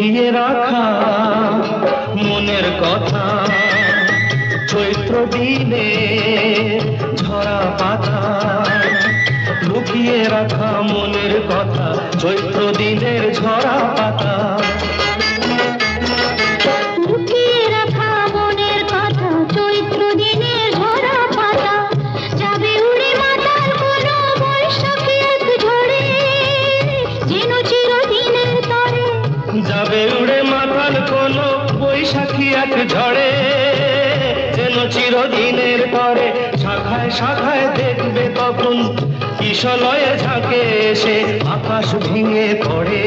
লুকিয়ে রাখা মনের কথা, চৈত্র দিনে ঝরা পাতা, লুকিয়ে রাখা মনের কথা, চৈত্র দিনের ঝরা পাতা। লুকিয়ে রাখা মনের কথা, চৈত্র দিনের ঝরা পাতা, যাবে উড়ে মাতাল কোনো বৈশাখী এক ঝড়ে, যেন চিরদিনের তরে। যাবে উড়ে মাতাল কোনো বৈশাখী এক ঝড়ে, যেন চিরদিনের তরে। শাখায় শাখায় দেখবে তখন কিশলয়ে ঝাঁকে এসে আকাশ ভেঙে পড়ে।